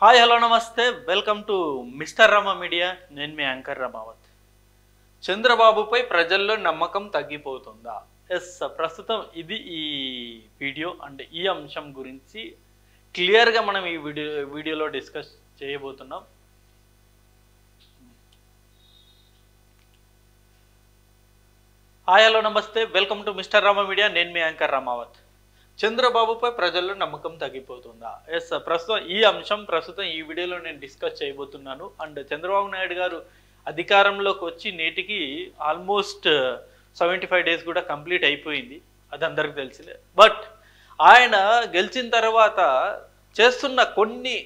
Hi hello నమస్తే welcome to mister Rama media. నేను మీ anchor Ramavath. చంద్రబాబుపై ప్రజల్లో నమ్మకం తగ్గిపోతుందా? ఎస్, ప్రస్తుతం ఇది ఈ వీడియో అండ్ ఈ అంశం గురించి క్లియర్గా మనం ఈ వీడియోలో డిస్కస్ చేయబోతున్నాం. హాయ్ హలో నమస్తే welcome to mister Rama media. నేను మీ యాంకర్ రమావత్. చంద్రబాబుపై ప్రజల్లో నమ్మకం తగ్గిపోతుందా? ఎస్, ప్రస్తుతం ఈ వీడియోలో నేను డిస్కస్ చేయబోతున్నాను. అండ్ చంద్రబాబు నాయుడు గారు అధికారంలోకి వచ్చి నేటికి ఆల్మోస్ట్ 75 డేస్ కూడా కంప్లీట్ అయిపోయింది, అది అందరికి తెలిసిందే. బట్ ఆయన గెలిచిన తర్వాత చేస్తున్న కొన్ని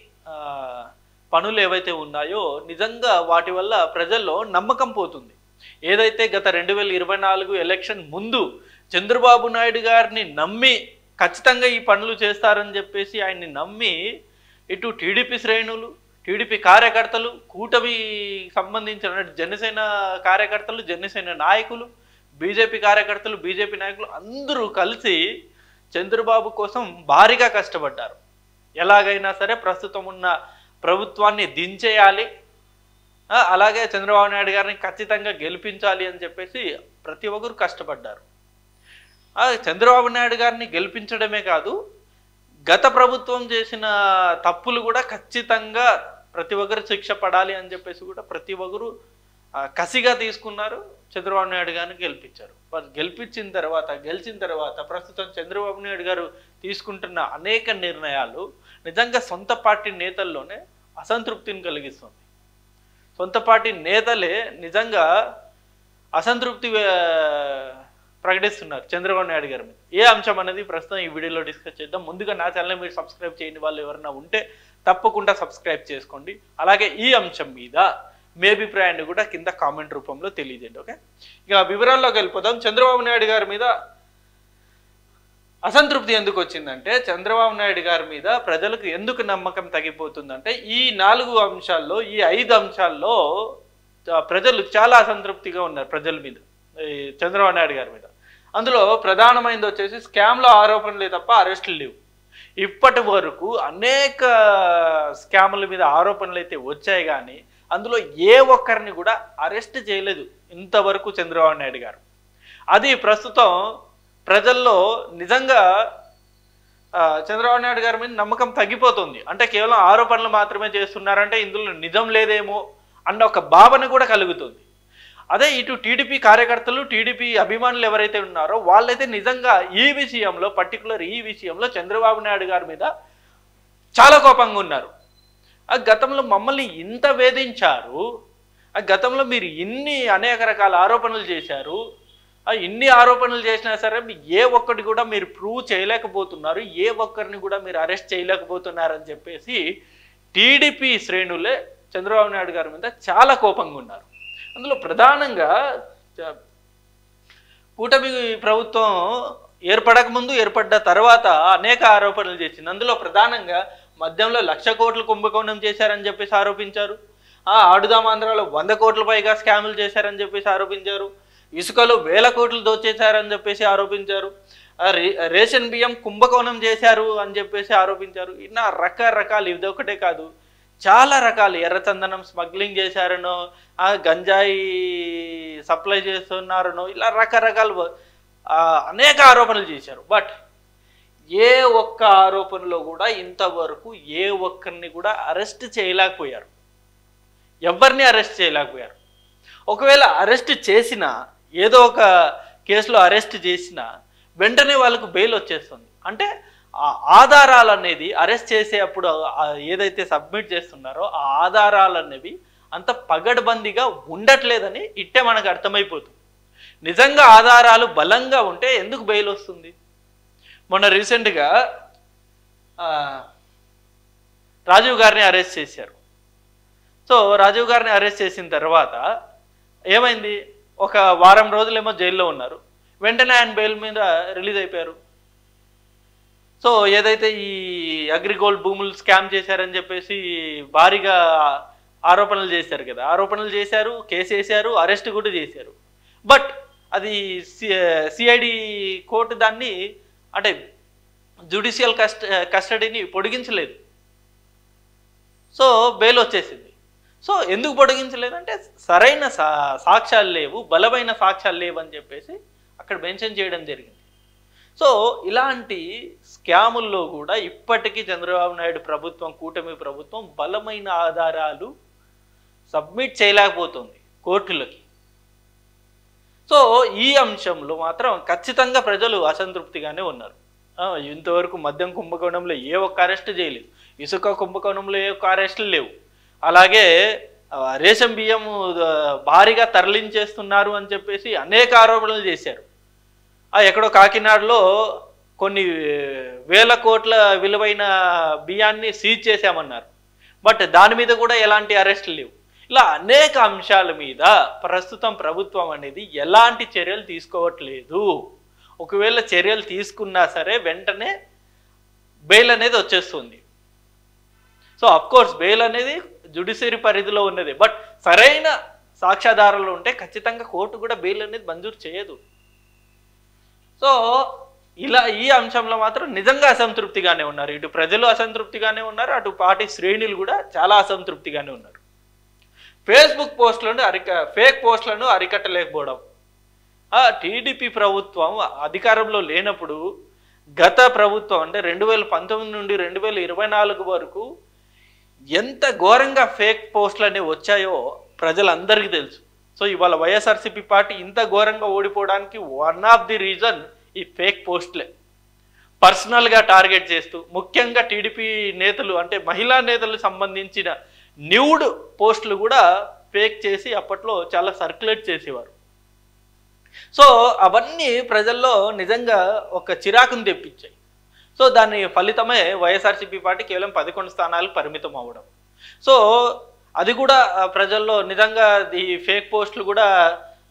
పనులు ఏవైతే ఉన్నాయో నిజంగా వాటి వల్ల ప్రజల్లో నమ్మకం పోతుంది. ఏదైతే గత 2024 ఎలక్షన్ ముందు చంద్రబాబు నాయుడు గారిని నమ్మి ఖచ్చితంగా ఈ పనులు చేస్తారని చెప్పేసి ఆయన్ని నమ్మి ఇటు టీడీపీ శ్రేణులు, టీడీపీ కార్యకర్తలు, కూటమి సంబంధించిన జనసేన కార్యకర్తలు, జనసేన నాయకులు, బీజేపీ కార్యకర్తలు, బీజేపీ నాయకులు అందరూ కలిసి చంద్రబాబు కోసం భారీగా కష్టపడ్డారు. ఎలాగైనా సరే ప్రస్తుతం ఉన్న ప్రభుత్వాన్ని దించేయాలి, అలాగే చంద్రబాబు నాయుడు గారిని ఖచ్చితంగా గెలిపించాలి అని చెప్పేసి ప్రతి ఒక్కరు కష్టపడ్డారు. చంద్రబాబు నాయుడు గారిని గెలిపించడమే కాదు, గత ప్రభుత్వం చేసిన తప్పులు కూడా ఖచ్చితంగా ప్రతి ఒక్కరు శిక్ష పడాలి అని చెప్పేసి కూడా ప్రతి ఒక్కరు కసిగా తీసుకున్నారు. చంద్రబాబు నాయుడు గారిని గెలిపించారు. గెలిచిన తర్వాత ప్రస్తుతం చంద్రబాబు నాయుడు గారు తీసుకుంటున్న అనేక నిర్ణయాలు నిజంగా సొంత పార్టీ నేతల్లోనే అసంతృప్తిని కలిగిస్తుంది. సొంత పార్టీ నేతలే నిజంగా అసంతృప్తి ప్రకటిస్తున్నారు చంద్రబాబు నాయుడు గారి మీద. ఏ అంశం అనేది ప్రస్తుతం ఈ వీడియోలో డిస్కస్ చేద్దాం. ముందుగా నా ఛానల్ మీరు సబ్స్క్రైబ్ చేయని వాళ్ళు ఎవరైనా ఉంటే తప్పకుండా సబ్స్క్రైబ్ చేసుకోండి. అలాగే ఈ అంశం మీద మీ అభిప్రాయాన్ని కూడా కింద కామెంట్ రూపంలో తెలియజేయండి. ఓకే, ఇక వివరాల్లోకి వెళ్ళిపోదాం. చంద్రబాబు నాయుడు గారి మీద అసంతృప్తి ఎందుకు వచ్చిందంటే, చంద్రబాబు నాయుడు గారి మీద ప్రజలకు ఎందుకు నమ్మకం తగ్గిపోతుందంటే, ఈ 4 అంశాల్లో, ఈ 5 అంశాల్లో ప్రజలు చాలా అసంతృప్తిగా ఉన్నారు ప్రజల మీద, చంద్రబాబు నాయుడు గారి మీద. అందులో ప్రధానమైనది వచ్చేసి స్కామ్ల ఆరోపణలే తప్ప అరెస్టులు లేవు. ఇప్పటి వరకు అనేక స్కాముల మీద ఆరోపణలు అయితే వచ్చాయి, కానీ అందులో ఏ ఒక్కరిని కూడా అరెస్ట్ చేయలేదు ఇంతవరకు చంద్రబాబు నాయుడు గారు. అది ప్రస్తుతం ప్రజల్లో నిజంగా చంద్రబాబు నాయుడు గారి మీద నమ్మకం తగ్గిపోతుంది. అంటే కేవలం ఆరోపణలు మాత్రమే చేస్తున్నారంటే ఇందులో నిజం లేదేమో అన్న ఒక భావన కూడా కలుగుతుంది. అదే ఇటు టీడీపీ కార్యకర్తలు, టీడీపీ అభిమానులు ఎవరైతే ఉన్నారో వాళ్ళైతే నిజంగా ఈ విషయంలో చంద్రబాబు నాయుడు గారి మీద చాలా కోపంగా ఉన్నారు. ఆ గతంలో మమ్మల్ని ఇంత వేధించారు, ఆ గతంలో మీరు అనేక రకాల ఆరోపణలు చేశారు, ఇన్ని ఆరోపణలు చేసినా సరే ఏ ఒక్కటి కూడా మీరు ప్రూవ్ చేయలేకపోతున్నారు, ఏ ఒక్కరిని కూడా మీరు అరెస్ట్ చేయలేకపోతున్నారని చెప్పేసి టీడీపీ శ్రేణులే చంద్రబాబు నాయుడు గారి మీద చాలా కోపంగా ఉన్నారు. అందులో ప్రధానంగా కూటమి ప్రభుత్వం ఏర్పడ్డ తర్వాత అనేక ఆరోపణలు చేసింది. అందులో ప్రధానంగా మద్యంలో 1,00,000 కోట్లు కుంభకోణం చేశారని చెప్పేసి ఆరోపించారు. ఆడుదాం ఆంధ్రాలో 100 కోట్ల పైగా స్కాములు చేశారని చెప్పేసి ఆరోపించారు. ఇసుకలో 1,000 కోట్లు దోచేశారని చెప్పేసి ఆరోపించారు. రేషన్ బియ్యం కుంభకోణం చేశారు అని చెప్పేసి ఆరోపించారు. ఇలా రకరకాలు, ఇది ఒకటే కాదు, చాలా రకాలు, ఎర్రచందనం స్మగ్లింగ్ చేశారనో, గంజాయి సప్లై చేస్తున్నారనో, ఇలా రకరకాలు అనేక ఆరోపణలు చేశారు. బట్ ఏ ఒక్క ఆరోపణలో కూడా ఇంతవరకు ఏ ఒక్కరిని కూడా అరెస్ట్ చేయలేకపోయారు, ఎవరిని అరెస్ట్ చేయలేకపోయారు. ఒకవేళ అరెస్ట్ చేసినా, ఏదో ఒక కేసులో అరెస్ట్ చేసినా వెంటనే వాళ్ళకు బెయిల్ వచ్చేస్తుంది. అంటే ఆధారాలు అనేది అరెస్ట్ చేసేటప్పుడు ఏదైతే సబ్మిట్ చేస్తున్నారో ఆ ఆధారాలు అనేవి అంత పగడ్బందీగా ఉండట్లేదని ఇట్టే మనకు అర్థమైపోతుంది. నిజంగా ఆధారాలు బలంగా ఉంటే ఎందుకు బెయిల్ వస్తుంది? మొన్న రీసెంట్గా రాజీవ్ గారిని అరెస్ట్ చేశారు. సో రాజీవ్ గారిని అరెస్ట్ చేసిన తర్వాత ఏమైంది, ఒక వారం రోజులేమో జైల్లో ఉన్నారు, వెంటనే ఆయన బెయిల్ మీద రిలీజ్ అయిపోయారు. సో ఏదైతే ఈ అగ్రిగోల్డ్ భూములు స్కామ్ చేశారని చెప్పేసి భారీగా ఆరోపణలు చేశారు కదా, ఆరోపణలు చేశారు, కేసు వేశారు, అరెస్ట్ కూడా చేశారు. బట్ అది సిఐడి కోర్టు దాన్ని అంటే జ్యుడిషియల్ కస్టడీని పొడిగించలేదు. సో బెయిల్ వచ్చేసింది. సో ఎందుకు పొడిగించలేదంటే సరైన సాక్ష్యాలు లేవు, బలమైన సాక్ష్యాలు లేవు అని చెప్పేసి అక్కడ మెన్షన్ చేయడం జరిగింది. సో ఇలాంటి స్కాముల్లో కూడా ఇప్పటికీ చంద్రబాబు నాయుడు ప్రభుత్వం, కూటమి ప్రభుత్వం బలమైన ఆధారాలు సబ్మిట్ చేయలేకపోతుంది కోర్టులకి. సో ఈ అంశంలో మాత్రం ఖచ్చితంగా ప్రజలు అసంతృప్తిగానే ఉన్నారు. ఇంతవరకు మద్యం కుంభకోణంలో ఏ ఒక్క అరెస్ట్ చేయలేదు, ఇసుక కుంభకోణంలో ఏ ఒక్క అరెస్టులు లేవు, అలాగే రేషన్ బియ్యం భారీగా తరలించేస్తున్నారు అని చెప్పేసి అనేక ఆరోపణలు చేశారు. ఎక్కడో కాకినాడలో కొన్ని వేల కోట్ల విలువైన బియ్యాన్ని సీజ్ చేశామన్నారు, బట్ దాని మీద కూడా ఎలాంటి అరెస్టులు లేవు. ఇలా అనేక అంశాల మీద ప్రస్తుతం ప్రభుత్వం అనేది ఎలాంటి చర్యలు తీసుకోవట్లేదు. ఒకవేళ చర్యలు తీసుకున్నా సరే వెంటనే బెయిల్ అనేది వచ్చేస్తుంది. సో అఫ్కోర్స్ బెయిల్ అనేది జ్యుడిషియరీ పరిధిలో ఉన్నది, బట్ సరైన సాక్ష్యాధారాలు ఉంటే ఖచ్చితంగా కోర్టు కూడా బెయిల్ అనేది మంజూరు చేయదు. సో ఇలా ఈ అంశంలో మాత్రం నిజంగా అసంతృప్తిగానే ఉన్నారు. ఇటు ప్రజలు అసంతృప్తిగానే ఉన్నారు, అటు పార్టీ శ్రేణులు కూడా చాలా అసంతృప్తిగానే ఉన్నారు. ఫేస్బుక్ పోస్టులను ఫేక్ పోస్టులను అరికట్టలేకపోవడం. టీడీపీ ప్రభుత్వం అధికారంలో లేనప్పుడు గత ప్రభుత్వం అంటే 2019 నుండి 2024 వరకు ఎంత ఘోరంగా ఫేక్ పోస్టులు అనేవి వచ్చాయో ప్రజలందరికీ తెలుసు. సో ఇవాళ వైఎస్ఆర్సీపీ పార్టీ ఇంత ఘోరంగా ఓడిపోవడానికి వన్ ఆఫ్ ది రీజన్ ఈ ఫేక్ పోస్టులే. పర్సనల్గా టార్గెట్ చేస్తూ ముఖ్యంగా టీడీపీ నేతలు అంటే మహిళా నేతలకు సంబంధించిన న్యూడ్ పోస్టులు కూడా ఫేక్ చేసి అప్పట్లో చాలా సర్క్యులేట్ చేసేవారు. సో అవన్నీ ప్రజల్లో నిజంగా ఒక చిరాకును తెప్పించాయి. సో దాని ఫలితమే వైఎస్ఆర్సీపీ పార్టీ కేవలం 11 స్థానాలకు పరిమితం అవ్వడం. సో అది కూడా ప్రజల్లో నిజంగా ఈ ఫేక్ పోస్టులు కూడా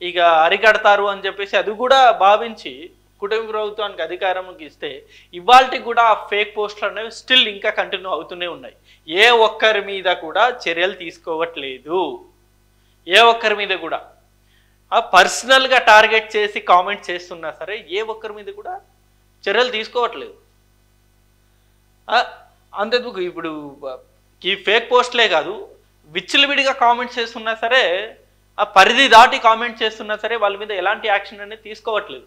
ఇక అరికడతారు అని చెప్పేసి అది కూడా భావించి కుటుంబ ప్రభుత్వానికి అధికారంకి ఇస్తే ఇవాళకి కూడా ఆ ఫేక్ పోస్టులు అనేవి స్టిల్ ఇంకా కంటిన్యూ అవుతూనే ఉన్నాయి. ఏ ఒక్కరి మీద కూడా చర్యలు తీసుకోవట్లేదు. ఏ ఒక్కరి మీద కూడా పర్సనల్గా టార్గెట్ చేసి కామెంట్ చేస్తున్నా సరే ఏ ఒక్కరి మీద కూడా చర్యలు తీసుకోవట్లేదు. అంతేందుకు ఇప్పుడు ఈ ఫేక్ పోస్ట్లే కాదు, విచ్చలవిడిగా కామెంట్స్ చేస్తున్నా సరే ఆ పరిధి దాటి కామెంట్ చేస్తున్నా సరే వాళ్ళ మీద ఎలాంటి యాక్షన్ అనేది తీసుకోవట్లేదు.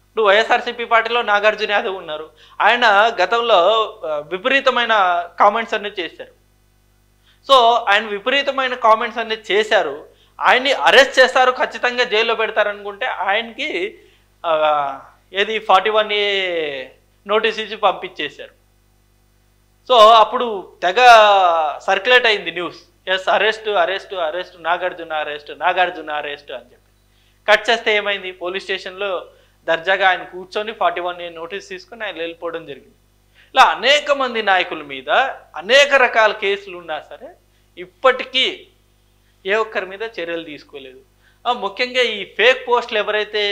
ఇప్పుడు వైఎస్ఆర్సీపీ పార్టీలో నాగార్జున యాదవ్ ఉన్నారు. ఆయన గతంలో విపరీతమైన కామెంట్స్ అనేది చేశారు. సో ఆయన విపరీతమైన కామెంట్స్ అనేది చేశారు. ఆయన్ని అరెస్ట్ చేస్తారు, ఖచ్చితంగా జైల్లో పెడతారు అనుకుంటే ఆయనకి ఏది 41A నోటీస్ ఇచ్చి పంపించేశారు. సో అప్పుడు తెగ సర్క్యులేట్ అయింది news, yes arrest arrest arrest Nagarjuna arrest Nagarjuna arrest అని చెప్పి. కట్ చేస్తే ఏమైంది, పోలీస్ స్టేషన్లో దర్జాగా ఆయన కూర్చొని 41A నోటీస్ తీసుకొని ఆయన వెళ్ళిపోవడం జరిగింది. ఇలా అనేక మంది నాయకుల మీద అనేక రకాల కేసులు ఉన్నా సరే ఇప్పటికీ ఏ ఒక్కరి మీద చర్యలు తీసుకోలేదు. ముఖ్యంగా ఈ ఫేక్ పోస్టులు ఎవరైతే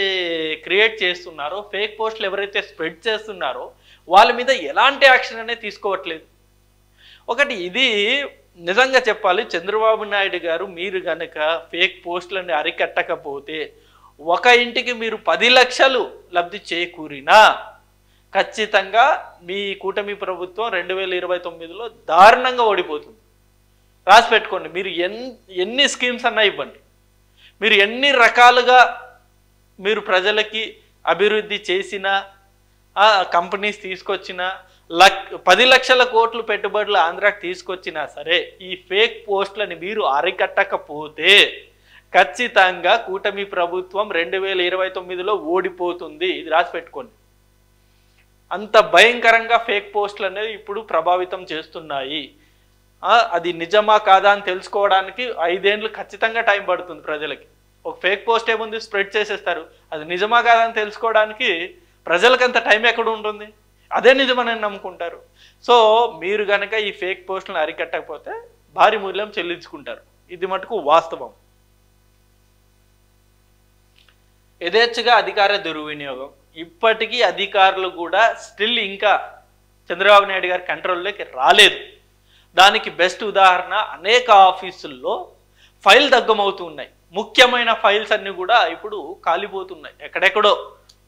క్రియేట్ చేస్తున్నారో, ఫేక్ పోస్టులు ఎవరైతే స్ప్రెడ్ చేస్తున్నారో వాళ్ళ మీద ఎలాంటి యాక్షన్ అనేది తీసుకోవట్లేదు. ఒకటి ఇది నిజంగా చెప్పాలి, చంద్రబాబు నాయుడు గారు మీరు కనుక ఫేక్ పోస్టులని అరికట్టకపోతే ఒక ఇంటికి మీరు 10 లక్షలు లబ్ధి చేకూరినా ఖచ్చితంగా మీ కూటమి ప్రభుత్వం 2029లో దారుణంగా ఓడిపోతుంది. రాసి పెట్టుకోండి. మీరు ఎన్ని స్కీమ్స్ అన్నా ఇవ్వండి, మీరు ఎన్ని రకాలుగా మీరు ప్రజలకి అభివృద్ధి చేసిన కంపెనీస్ తీసుకొచ్చిన 10 లక్షల కోట్లు పెట్టుబడులు ఆంధ్రాకి తీసుకొచ్చినా సరే ఈ ఫేక్ పోస్టులని మీరు అరికట్టకపోతే ఖచ్చితంగా కూటమి ప్రభుత్వం 2029లో ఓడిపోతుంది. ఇది రాసి పెట్టుకోండి. అంత భయంకరంగా ఫేక్ పోస్టులు అనేవి ఇప్పుడు ప్రభావితం చేస్తున్నాయి. అది నిజమా కాదా అని తెలుసుకోవడానికి 5 ఏళ్ళు ఖచ్చితంగా టైం పడుతుంది ప్రజలకి. ఒక ఫేక్ పోస్ట్ ఏముంది, స్ప్రెడ్ చేసేస్తారు. అది నిజమా కాదా అని తెలుసుకోవడానికి ప్రజలకు అంత టైం ఎక్కడ ఉంటుంది, అదే నిజమని నమ్ముకుంటారు. సో మీరు కనుక ఈ ఫేక్ పోస్టులను అరికట్టకపోతే భారీ మూల్యం చెల్లించుకుంటారు. ఇది మటుకు వాస్తవం. యథేచ్ఛగా అధికార దుర్వినియోగం. ఇప్పటికీ అధికారులు కూడా స్టిల్ ఇంకా చంద్రబాబు నాయుడు గారి కంట్రోల్లోకి రాలేదు. దానికి బెస్ట్ ఉదాహరణ అనేక ఆఫీసుల్లో ఫైల్ దగ్గమవుతున్నాయి. ముఖ్యమైన ఫైల్స్ అన్నీ కూడా ఇప్పుడు కాలిపోతున్నాయి. ఎక్కడెక్కడో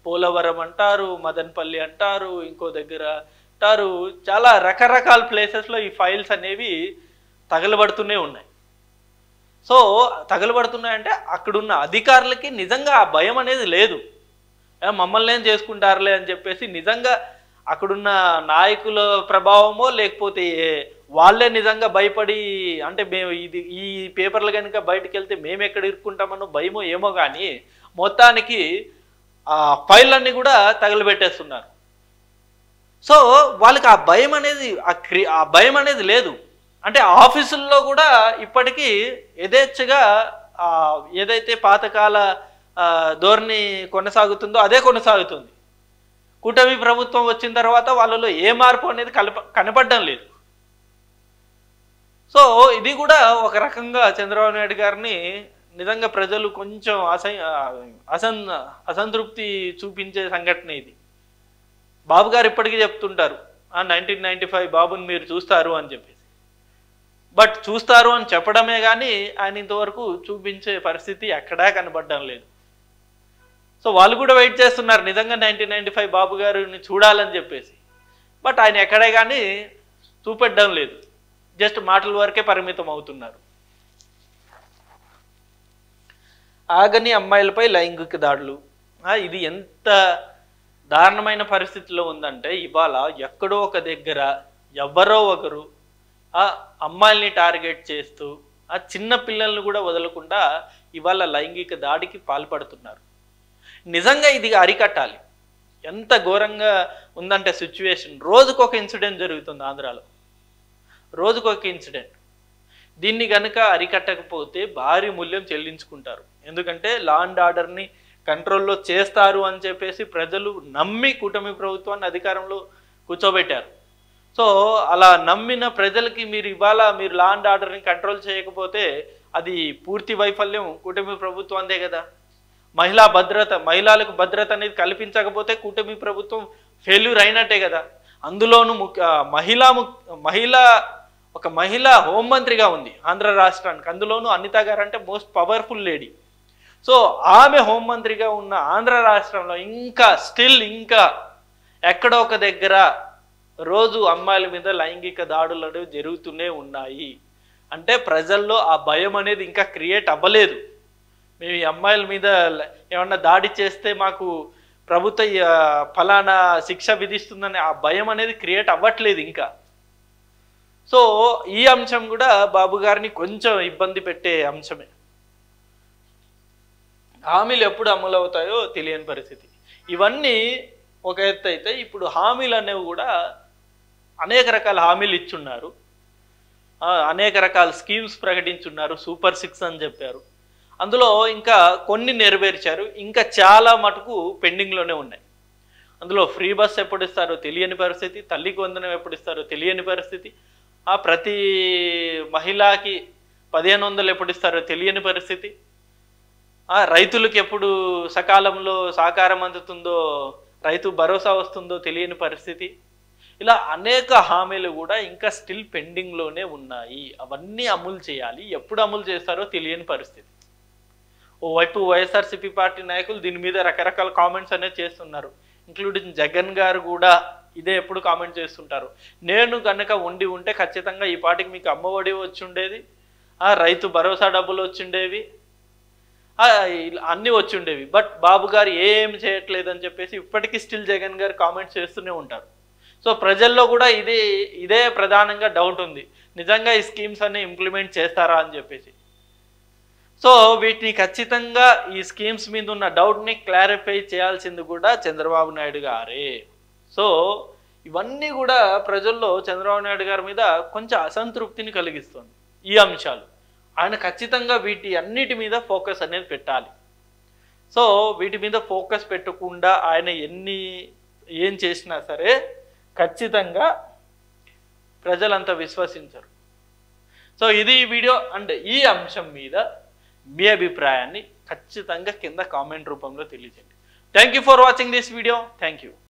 పోలవరం అంటారు, మదనపల్లి అంటారు, ఇంకో దగ్గర అంటారు, చాలా రకరకాల ప్లేసెస్లో ఈ ఫైల్స్ అనేవి తగలబడుతూనే ఉన్నాయి. సో తగలబడుతున్నాయంటే అక్కడున్న అధికారులకి నిజంగా ఆ భయం అనేది లేదు. మమ్మల్ని ఏం చేసుకుంటారులే అని చెప్పేసి నిజంగా అక్కడున్న నాయకుల ప్రభావమో లేకపోతే వాళ్ళే నిజంగా భయపడి, అంటే మేము ఈ పేపర్లు కనుక బయటకు వెళ్తే మేము ఎక్కడ ఇరుక్కుంటామనో భయమో ఏమో కానీ మొత్తానికి ఆ ఫైళ్ళన్నీ కూడా తగలబెట్టేస్తున్నారు. సో వాళ్ళకి ఆ భయం అనేది ఆ భయం అనేది లేదు. అంటే ఆఫీసుల్లో కూడా ఇప్పటికీ యథేచ్ఛగా ఏదైతే పాతకాల ధోరణి కొనసాగుతుందో అదే కొనసాగుతుంది. కూటమి ప్రభుత్వం వచ్చిన తర్వాత వాళ్ళలో ఏ మార్పు అనేది కనపడడం లేదు. సో ఇది కూడా ఒక రకంగా చంద్రబాబు నాయుడు గారిని నిజంగా ప్రజలు కొంచెం అసంతృప్తి చూపించే సంఘటన ఇది. బాబు గారు ఇప్పటికీ చెప్తుంటారు 1995 బాబుని మీరు చూస్తారు అని చెప్పేసి. బట్ చూస్తారు అని చెప్పడమే కానీ ఆయన ఇంతవరకు చూపించే పరిస్థితి ఎక్కడా కనబడడం లేదు. సో వాళ్ళు కూడా వెయిట్ చేస్తున్నారు నిజంగా 1995 బాబు గారిని చూడాలని చెప్పేసి. బట్ ఆయన ఎక్కడే కానీ చూపెట్టడం లేదు, జస్ట్ మాటల వరకే పరిమితం అవుతున్నారు. ఆగని అమ్మాయిలపై లైంగిక దాడులు, ఇది ఎంత దారుణమైన పరిస్థితిలో ఉందంటే ఇవాళ ఎక్కడో ఒక దగ్గర ఎవరో ఒకరు ఆ అమ్మాయిల్ని టార్గెట్ చేస్తూ ఆ చిన్న పిల్లల్ని కూడా వదలకుండా ఇవాళ లైంగిక దాడికి పాల్పడుతున్నారు. నిజంగా ఇది అరికట్టాలి. ఎంత ఘోరంగా ఉందంటే సిచ్యువేషన్, రోజుకొక ఇన్సిడెంట్ జరుగుతుంది ఆంధ్రాలో, రోజుకొక ఇన్సిడెంట్. దీన్ని కనుక అరికట్టకపోతే భారీ మూల్యం చెల్లించుకుంటారు. ఎందుకంటే లా అండ్ ఆర్డర్ని కంట్రోల్లో చేస్తారు అని చెప్పేసి ప్రజలు నమ్మి కూటమి ప్రభుత్వాన్ని అధికారంలో కూర్చోబెట్టారు. సో అలా నమ్మిన ప్రజలకి మీరు లా అండ్ ఆర్డర్ని కంట్రోల్ చేయకపోతే అది పూర్తి వైఫల్యం కూటమి ప్రభుత్వందే కదా. మహిళలకు భద్రత అనేది కల్పించకపోతే కూటమి ప్రభుత్వం ఫెయిల్యూర్ అయినట్టే కదా. అందులోనూ ఒక మహిళా హోంమంత్రిగా ఉంది ఆంధ్ర రాష్ట్రానికి, అందులోనూ అనిత గారు అంటే మోస్ట్ పవర్ఫుల్ లేడీ. సో ఆమె హోంమంత్రిగా ఉన్న ఆంధ్ర రాష్ట్రంలో ఇంకా ఎక్కడో ఒక దగ్గర రోజు అమ్మాయిల మీద లైంగిక దాడులు అనేవి జరుగుతూనే ఉన్నాయి. అంటే ప్రజల్లో ఆ భయం అనేది ఇంకా క్రియేట్ అవ్వలేదు. మేము ఈ అమ్మాయిల మీద ఏమన్నా దాడి చేస్తే మాకు ప్రభుత్వ ఫలానా శిక్ష విధిస్తుందని ఆ భయం అనేది క్రియేట్ అవ్వట్లేదు ఇంకా. సో ఈ అంశం కూడా బాబు గారిని కొంచెం ఇబ్బంది పెట్టే అంశమే. హామీలు ఎప్పుడు అమలు అవుతాయో తెలియని పరిస్థితి. ఇవన్నీ ఒక ఎత్తు అయితే ఇప్పుడు హామీలు అనేవి కూడా అనేక రకాల హామీలు ఇచ్చున్నారు, అనేక రకాల స్కీమ్స్ ప్రకటించున్నారు, సూపర్ 6 అని చెప్పారు. అందులో ఇంకా కొన్ని నెరవేర్చారు, ఇంకా చాలా మటుకు పెండింగ్లోనే ఉన్నాయి. అందులో ఫ్రీ బస్ ఎప్పుడు ఇస్తారో తెలియని పరిస్థితి, తల్లికి వందనం ఎప్పుడు ఇస్తారో తెలియని పరిస్థితి, ప్రతి మహిళకి 1500 ఎప్పుడు ఇస్తారో తెలియని పరిస్థితి, రైతులకు ఎప్పుడు సకాలంలో సహకారం అందుతుందో, రైతు భరోసా వస్తుందో తెలియని పరిస్థితి. ఇలా అనేక హామీలు కూడా ఇంకా స్టిల్ పెండింగ్లోనే ఉన్నాయి. అవన్నీ అమలు చేయాలి, ఎప్పుడు అమలు చేస్తారో తెలియని పరిస్థితి. ఓవైపు వైఎస్ఆర్సీపీ పార్టీ నాయకులు దీని మీద రకరకాల కామెంట్స్ అనేది చేస్తున్నారు. ఇంక్లూడింగ్ జగన్ గారు కూడా ఇదే ఎప్పుడు కామెంట్ చేస్తుంటారు. నేను కనుక ఉంటే ఖచ్చితంగా ఈ పార్టీకి మీకు అమ్మఒడి వచ్చి ఉండేది, రైతు భరోసా డబ్బులు వచ్చిండేవి, అన్నీ వచ్చి ఉండేవి. బట్ బాబు గారు ఏం చేయట్లేదని చెప్పేసి ఇప్పటికీ స్టిల్ జగన్ గారు కామెంట్స్ చేస్తూనే ఉంటారు. సో ప్రజల్లో కూడా ఇదే ప్రధానంగా డౌట్ ఉంది, నిజంగా ఈ స్కీమ్స్ అన్ని ఇంప్లిమెంట్ చేస్తారా అని చెప్పేసి. సో వీటిని ఖచ్చితంగా ఈ స్కీమ్స్ మీద ఉన్న డౌట్ని క్లారిఫై చేయాల్సింది కూడా చంద్రబాబు నాయుడు గారే. సో ఇవన్నీ కూడా ప్రజల్లో చంద్రబాబు నాయుడు గారి మీద కొంచెం అసంతృప్తిని కలిగిస్తుంది ఈ అంశాలు. ఆయన ఖచ్చితంగా వీటి అన్నిటి మీద ఫోకస్ అనేది పెట్టాలి. సో వీటి మీద ఫోకస్ పెట్టకుండా ఆయన ఏం చేసినా సరే ఖచ్చితంగా ప్రజలంతా విశ్వసించరు. సో ఇది వీడియో అండ్ ఈ అంశం మీద మీ అభిప్రాయాన్ని ఖచ్చితంగా కింద కామెంట్ రూపంలో తెలియజేయండి. Thank you for watching this video. Thank you.